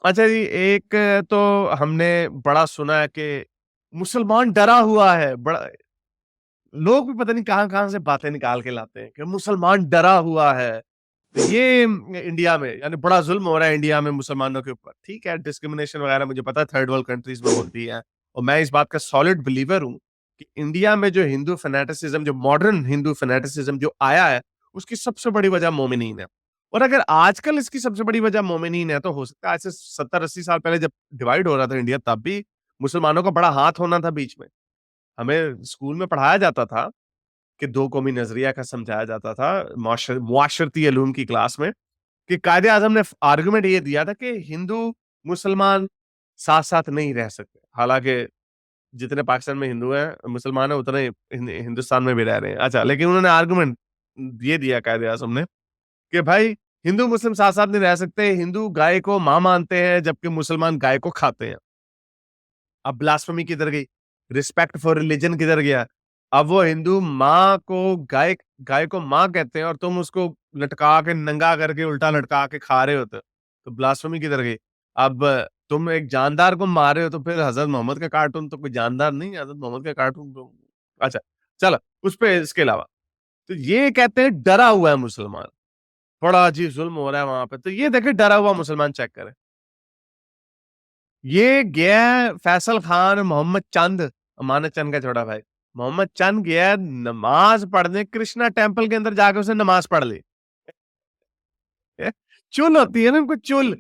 अच्छा जी, एक तो हमने बड़ा सुना है कि मुसलमान डरा हुआ है। बड़ा लोग भी पता नहीं कहाँ-कहाँ से बातें निकाल के लाते हैं कि मुसलमान डरा हुआ है। तो ये इंडिया में यानी बड़ा ज़ुल्म हो रहा है इंडिया में मुसलमानों के ऊपर। ठीक है, डिस्क्रिमिनेशन वगैरह मुझे पता है थर्ड वर्ल्ड कंट्रीज़ में होती है और मैं इस बात का सॉलिड बिलीवर हूँ कि इंडिया में जो हिंदू फैनेटिसिज़्म, जो मॉडर्न हिंदू फैनेटिसिज़्म जो आया है, उसकी सबसे बड़ी वजह मोमिनीन है। और अगर आजकल इसकी सबसे बड़ी वजह मोमिनीन है, तो हो सकता है आज से 70-80 साल पहले जब डिवाइड हो रहा था इंडिया, तब भी मुसलमानों का बड़ा हाथ होना था बीच में। हमें स्कूल में पढ़ाया जाता था कि दो कौमी नज़रिया का समझाया जाता था मुआशरती उलूम की क्लास में कि कायदे-आज़म ने आर्गुमेंट ये दिया था कि हिंदू, मुसलमान साथ-साथ नहीं रह सकते। हालाँकि जितने पाकिस्तान में हिंदू हैं, मुसलमान हैं, उतने हिंदुस्तान में भी रह रहे हैं। अच्छा, लेकिन उन्होंने आर्गुमेंट ये दिया कायदे-आज़म ने कि भाई हिंदू, मुस्लिम साथ-साथ नहीं रह सकते। हिंदू गाय को माँ मानते हैं, जबकि मुसलमान गाय को खाते हैं। अब ब्लास्फेमी किधर गई? रिस्पेक्ट फॉर रिलिजन किधर गया? अब वो हिंदू माँ को गाय गाय को माँ कहते हैं और तुम उसको लटका के नंगा करके उल्टा लटका के खा रहे होते हो। तो ब्लास्फेमी किधर गई? अब तुम एक जानदार को मार रहे हो तो फिर हज़रत मोहम्मद का कार्टून तो कोई जानदार नहीं है, हज़रत मोहम्मद का कार्टून तो अच्छा, चलो उस पे इसके अलावा, तो ये कहते हैं डरा हुआ है मुसलमान, बड़ा अजीब ज़ुल्म हो रहा है वहाँ पे। तो ये देखिए डरा हुआ मुसलमान चेक करें। ये गया है फैसल खान मोहम्मद चंद, अमानत चंद का छोटा भाई। मोहम्मद चंद गया है नमाज़ पढ़ने कृष्णा टेम्पल के अंदर जाके उसने नमाज़ पढ़ ली। चुल होती है ना उनको चुल।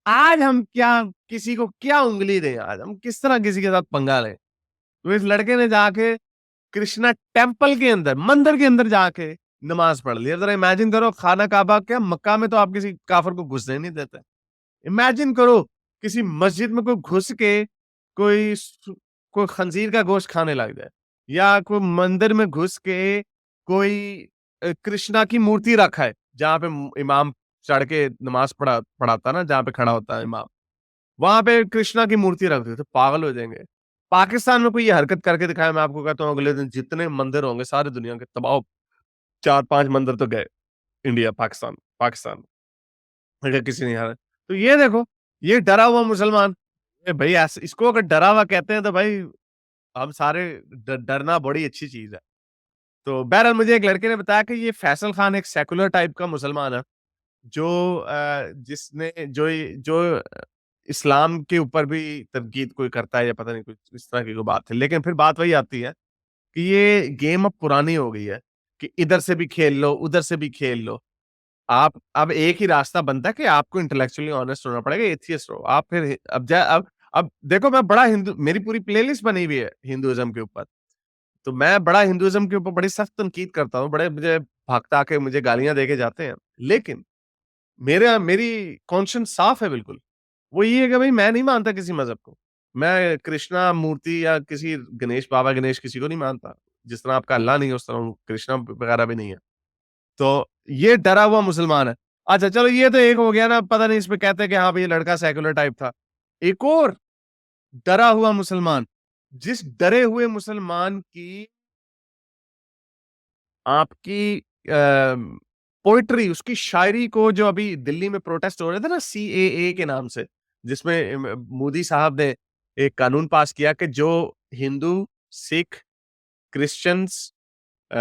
आज हम क्या किसी को क्या उँगली दें आज? हम किस तरह किसी के साथ पंगा लें? तो इस लड़के ने जाके कृष्णा टेम्पल के अंदर, मंदिर के अंदर जाके नमाज़ पढ़ ली। अब ज़रा इमेजिन करो खाना काबा क्या मक्का में तो आप किसी काफ़िर को घुसने नहीं देते। इमेजिन करो किसी मस्जिद में कोई घुस के कोई कोई खंजीर का गोश्त खाने लग जाए या कोई मंदिर में घुस के कोई कृष्णा की मूर्ति रखा है जहाँ पे इमाम चढ़ के नमाज पढ़ाता ना जहाँ पे खड़ा होता है इमाम वहां पे कृष्णा की मूर्ति रख दी तो पागल हो जाएंगे। पाकिस्तान में कोई ये हरकत करके दिखाया मैं आपको कहता हूँ अगले दिन जितने मंदिर होंगे सारी दुनिया के तबाह 4-5 मंदिर तो गए। इंडिया पाकिस्तान पाकिस्तान अगर किसी ने यहाँ तो ये देखो, ये डरा हुआ मुसलमान, भई ऐस इसको अगर डरा हुआ कहते हैं तो भाई हम सारे डरना बड़ी अच्छी चीज़ है। तो बहरहाल मुझे एक लड़के ने बताया कि ये फैसल खान एक सेक्युलर टाइप का मुसलमान है, जो जिसने जो इस्लाम के ऊपर भी तनकीद कोई करता है या पता नहीं कुछ इस तरह की कोई बात है। लेकिन फिर बात वही आती है कि ये गेम अब पुरानी हो गई है, कि इधर से भी खेल लो, उधर से भी खेल लो। आप अब एक ही रास्ता बनता है कि आपको इंटेलेक्चुअली ऑनेस्ट होना पड़ेगा, एथियस्ट रहो। आप फिर अब देखो मैं बड़ा हिंदू मेरी पूरी प्लेलिस्ट बनी हुई है हिंदुइज़्म के ऊपर। तो मैं बड़ा हिंदुइज़्म के ऊपर बड़ी सख्त तनकीद करता हूँ, बड़े मुझे भक्त के मुझे गालियाँ दे के जाते हैं। लेकिन मेरी कॉन्शियस साफ है बिल्कुल। वो ये है कि भई मैं नहीं मानता किसी मज़हब को। मैं कृष्णा मूर्ति या किसी गणेश बाबा गणेश किसी को नहीं मानता। जिस तरह आपका अल्लाह नहीं है, उस तरह कृष्णा वगैरह भी नहीं है। तो ये डरा हुआ मुसलमान है। अच्छा चलो ये तो एक हो गया ना, पता नहीं इसमें कहते हैं कि हाँ, भई ये लड़का सेक्युलर टाइप था। एक और डरा हुआ मुसलमान, जिस डरे हुए मुसलमान की आपकी पोएट्री उसकी शायरी को जो अभी दिल्ली में प्रोटेस्ट हो रहे थे ना सीएए के नाम से, जिसमें मोदी साहब ने एक कानून पास किया कि जो हिंदू, सिख, क्रिश्चियंस अ,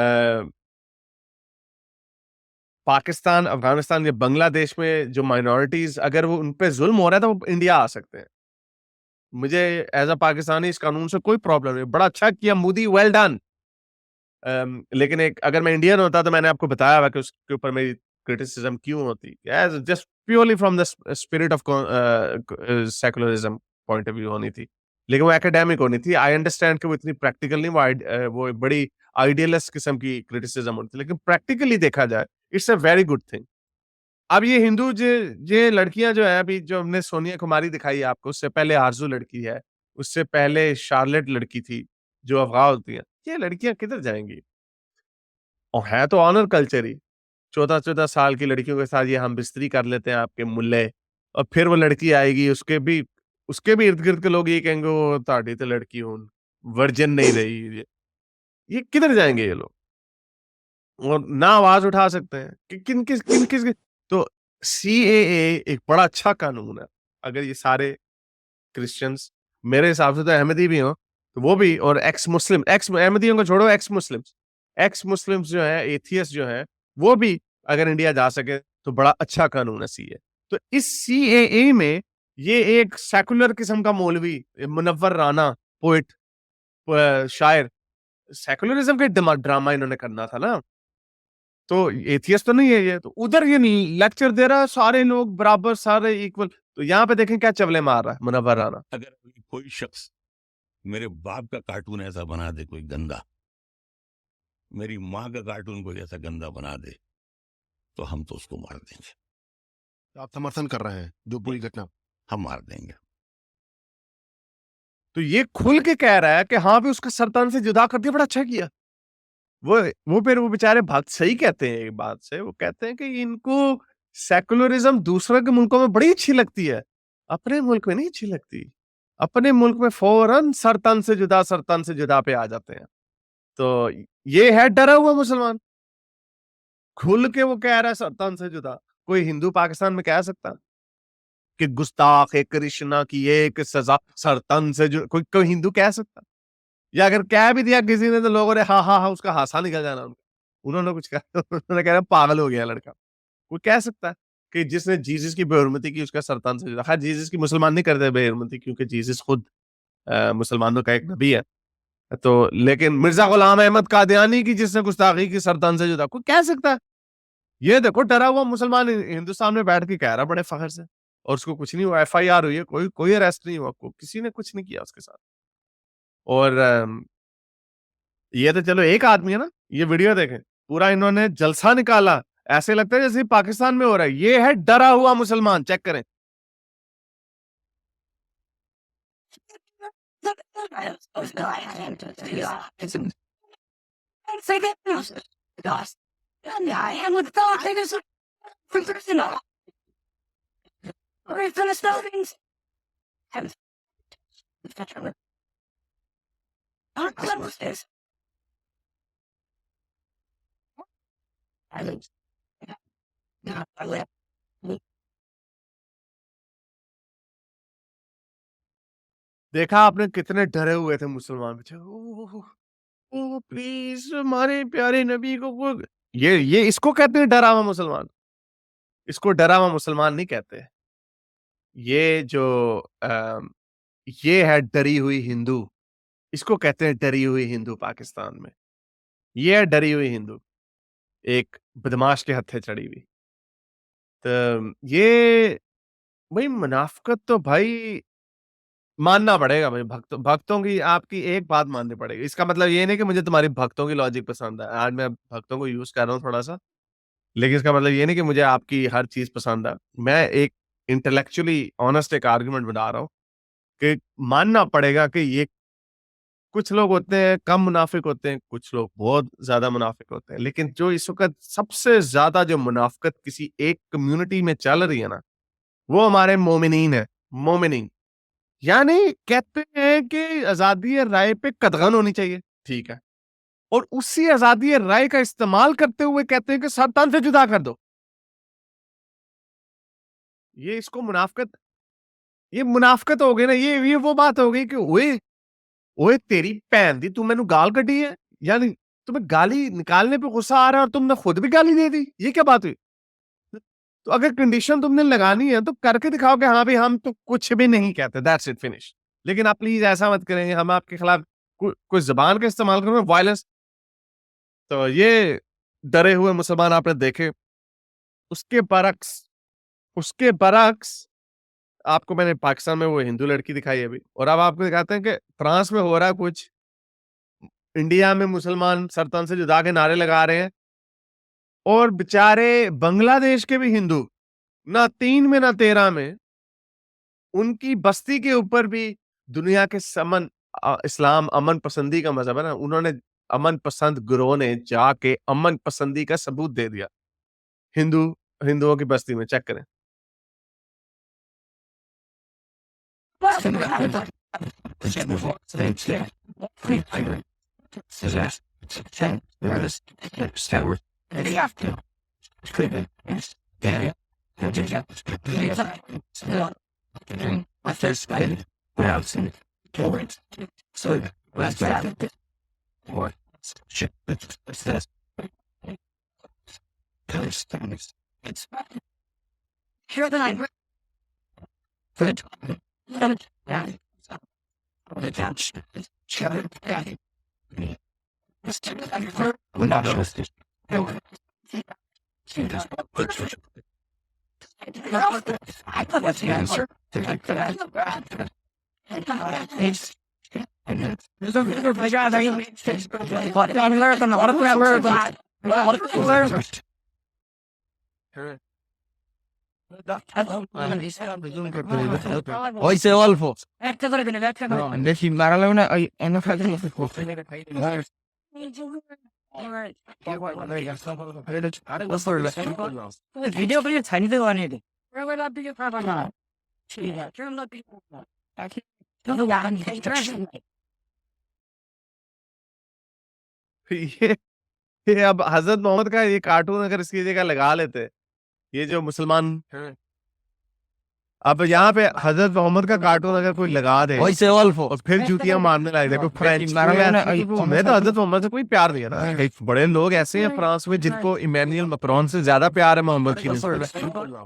पाकिस्तान, अफ़गानिस्तान या बांग्लादेश में जो माइनॉरिटीज़ अगर वो उन पे ज़ुल्म हो रहा है तो वो इंडिया आ सकते हैं। मुझे एज़ अ पाकिस्तानी इस कानून से कोई प्रॉब्लम नहीं। बड़ा अच्छा किया मोदी वेल डन। लेकिन एक अगर मैं इंडियन होता तो मैंने आपको बताया हुआ कि उसके ऊपर मेरी क्रिटिसिज़्म क्यों होती। As just purely from the spirit of secularism point of view होनी थी। लेकिन वो एकेडमिक होनी थी। आई अंडरस्टैंड कि वो इतनी प्रैक्टिकल नहीं वो एक बड़ी आइडियलिस्ट किस्म की क्रिटिसिज़्म होती थी। लेकिन प्रैक्टिकली देखा जाए it's a very good thing. अब ये हिंदू ये लड़कियाँ जो है अभी जो हमने सोनिया कुमारी दिखाई है आपको, उससे पहले आरज़ू लड़की है, उससे पहले शार्लेट लड़की थी, जो अफ़गान होती है। ये लड़कियाँ किधर जाएँगी? और है तो ऑनर कल्चर ही। 14-14 साल की लड़कियों के साथ ये हम-बिस्तरी कर लेते हैं आपके मुल्ले और फिर वो लड़की आएगी उसके भी इर्द-गिर्द के लोग ये कहेंगे वो ਤੁਹਾਡੀ तो लड़की ਹੁਣ वर्जिन नहीं रही ये किधर जाएँगे ये लोग? और ना आवाज़ उठा सकते हैं कि किन किस तो सीएए एक बड़ा अच्छा कानून है। अगर ये सारे क्रिश्चियंस, मेरे हिसाब से तो अहमदी भी हो, तो वो भी, और एक्स मुस्लिम, एक्स अहमदियों को छोड़ो, एक्स मुस्लिम्स जो है, एथियस्ट जो है, वो भी अगर इंडिया जा सके तो बड़ा अच्छा कानून है सीए। तो इस सीएए में ये एक सेकुलर किस्म का मौलवी मुनव्वर राना, पोइट, शायर, सेकुलरिज्म के ड्रामा इन्होंने करना था ना, तो एथियस्ट तो नहीं है ये, तो उधर ये लेक्चर दे रहा है, सारे लोग बराबर, सारे इक्वल। तो यहाँ पे देखें क्या चवले मार रहा है मुनव्वर राना। अगर कोई शख्स मेरे बाप का कार्टून ऐसा बना दे, कोई गंदा, मेरी माँ का कार्टून कोई ऐसा गंदा बना दे, तो हम तो उसको मार देंगे। आप समर्थन कर रहे हैं जो पूरी घटना? हम मार देंगे। तो ये खुल के कह रहा है कि हाँ भी उसका सरतान से जुदा कर दिया, बड़ा अच्छा किया। वो फिर वो बेचारे भक्त सही कहते हैं एक बात से, वो कहते हैं कि इनको सेकुलरिज्म दूसरे के मुल्कों में बड़ी अच्छी लगती है, अपने मुल्क में नहीं अच्छी लगती। अपने मुल्क में फौरन सरतान से जुदा पे आ जाते हैं। तो ये है डरा हुआ मुसलमान, खुल के वो कह रहा है सरतान से जुदा। कोई हिंदू पाकिस्तान में कह सकता कि गुस्ताख है कृष्णा की एक सजा सरतान से कोई हिंदू कह सकता? या अगर कह भी दिया किसी ने तो लोगों ने हाँ हाँ हाँ उसका हासा निकल जाना उनका। उन्होंने कुछ कहा, उन्होंने कह रहा पागल हो गया लड़का। कोई कह सकता है कि जिसने जीसस की बेहुरमती की उसका सरतान से जुदा। खैर जीसस की मुसलमान नहीं करते बेहुरमती, क्योंकि जीसस खुद मुसलमानों का एक नबी है। तो लेकिन मिर्जा गुलाम अहमद कादियानी की जिसने गुस्ताखी की सरतान से जुदा, कोई कह सकता है? ये देखो डरा हुआ मुसलमान हिंदुस्तान में बैठ के कह रहा बड़े फखर से, और उसको कुछ नहीं हुआ, एफआईआर हुई है, कोई कोई अरेस्ट नहीं हुआ, किसी ने कुछ नहीं किया उसके साथ। और ये तो चलो एक आदमी है ना, ये वीडियो देखें, पूरा इन्होंने जलसा निकाला, ऐसे लगता है जैसे पाकिस्तान में हो रहा है। ये है डरा हुआ मुसलमान, चेक करें। देखा आपने कितने डरे हुए थे मुसलमान बच्चे, ओ प्लीज हमारे प्यारे नबी को ये इसको कहते हैं डरा हुआ मुसलमान। इसको डरा हुआ मुसलमान नहीं कहते। ये जो ये है डरी हुई हिंदू, इसको कहते हैं डरी हुई हिंदू पाकिस्तान में। ये है डरी हुई हिंदू, एक बदमाश के हत्थे चढ़ी हुई। तो ये भाई मुनाफ़िकत तो भाई मानना पड़ेगा भाई, भक्तों की आपकी एक बात माननी पड़ेगी। इसका मतलब ये नहीं कि मुझे तुम्हारी भक्तों की लॉजिक पसंद है। आज मैं भक्तों को यूज़ कर रहा हूँ थोड़ा-सा, लेकिन इसका मतलब ये नहीं कि मुझे आपकी हर चीज़ पसंद है। मैं एक इंटेलेक्चुअली ऑनेस्ट एक आर्गुमेंट बना रहा हूँ कि मानना पड़ेगा कि ये कुछ लोग होते हैं कम मुनाफ़िक होते हैं, कुछ लोग बहुत ज़्यादा मुनाफ़िक होते हैं। लेकिन जो इस वक़्त सबसे ज़्यादा जो मुनाफ़िकत किसी एक कम्युनिटी में चल रही है ना, वो हमारे मोमिनीन हैं, मोमिनीन। यानी कहते हैं कि आज़ादी राय पे कदगन होनी चाहिए, ठीक है। और उसी आज़ादी राय का इस्तेमाल करते हुए कहते हैं कि सरतान से जुदा कर दो। ये इसको मुनाफ़िकत, ये मुनाफ़िकत हो गई ना, ये वो बात हो गई कि ओए, ओए तेरी भैन दी तू मैनू गाल कड्डी है? यानी तुम्हें गाली निकालने पे गुस्सा आ रहा है और तुमने खुद भी गाली दे दी, ये क्या बात हुई? तो अगर कंडीशन तुमने लगानी है तो करके दिखाओ कि हाँ भाई हम तो कुछ भी नहीं कहते, दैट्स इट फिनिश। लेकिन आप प्लीज ऐसा मत करें, हम आपके खिलाफ कोई ज़बान का इस्तेमाल करें, वायलेंस। तो ये डरे हुए मुसलमान आपने देखे। उसके बरक्स उसके बरक्स आपको मैंने पाकिस्तान में वो हिंदू लड़की दिखाई अभी, और अब आपको दिखाते हैं कि फ्रांस में हो रहा है कुछ, इंडिया में मुसलमान सरतान से जुदा के नारे लगा रहे हैं, और बेचारे बांग्लादेश के भी हिंदू, ना 3 में ना 13 में, उनकी बस्ती के ऊपर भी दुनिया के इस्लाम अमन पसंदी का मज़हब है ना, उन्होंने अमन पसंद गिरोह ने जाके अमन पसंदी का सबूत दे दिया। हिंदुओं की बस्ती में, चेक करें। হইছে অল্প বেশি বাড়ালেও না ওই ভিডিও করে ছানিতে বানিয়ে দে ये अब हजरत मोहम्मद का ये कार्टून अगर इसकी जगह लगा लेते, ये जो मुसलमान अब यहाँ पे हजरत मोहम्मद का कार्टून अगर कोई लगा दे হইছে অল্প और फिर जूतियां मारने लगे देखो फ्रेंच मारने मैं तो हजरत मोहम्मद से कोई प्यार नहीं है ना एक बड़े लोग ऐसे हैं फ्रांस में जिनको इमैनुअल मैक्रोन से ज्यादा प्यार है मोहम्मद की निस्बत।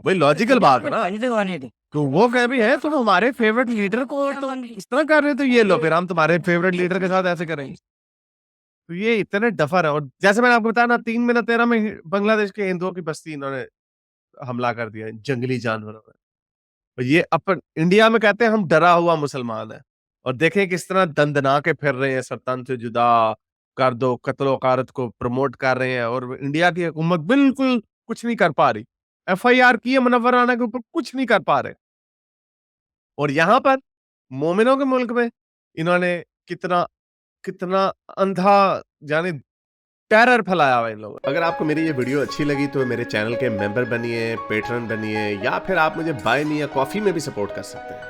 वही लॉजिकल बात है ना, ছানিতে বানিয়ে দে तो वो कह भी है तुम हमारे फेवरेट लीडर को तो इस तरह कर रहे हो, तो ये लो फिर हम तुम्हारे फेवरेट लीडर के साथ ऐसे करेंगे। तो ये इतने डफर है। और जैसे मैंने आपको बताया ना 3 में बांग्लादेश के हिंदुओं की बस्ती इन्होंने हमला कर दिया जंगली जानवरों में। और ये अपन इंडिया में कहते हैं हम डरा हुआ मुसलमान है, और देखें किस तरह दंदना के फिर रहे हैं, सरतन से जुदा कर दो, कत्लो कारत को प्रमोट कर रहे हैं, और इंडिया की हुकूमत बिल्कुल कुछ नहीं कर पा रही। FIR की है मुनव्वर राना के ऊपर, कुछ नहीं कर पा रहे। और यहाँ पर मोमिनों के मुल्क में इन्होंने कितना कितना अंधा जाने टेरर फैलाया हुआ इन लोगों। अगर आपको मेरी ये वीडियो अच्छी लगी तो मेरे चैनल के मेंबर बनिए, पेट्रन बनिए, या फिर आप मुझे बाय मी या कॉफी में भी सपोर्ट कर सकते हैं।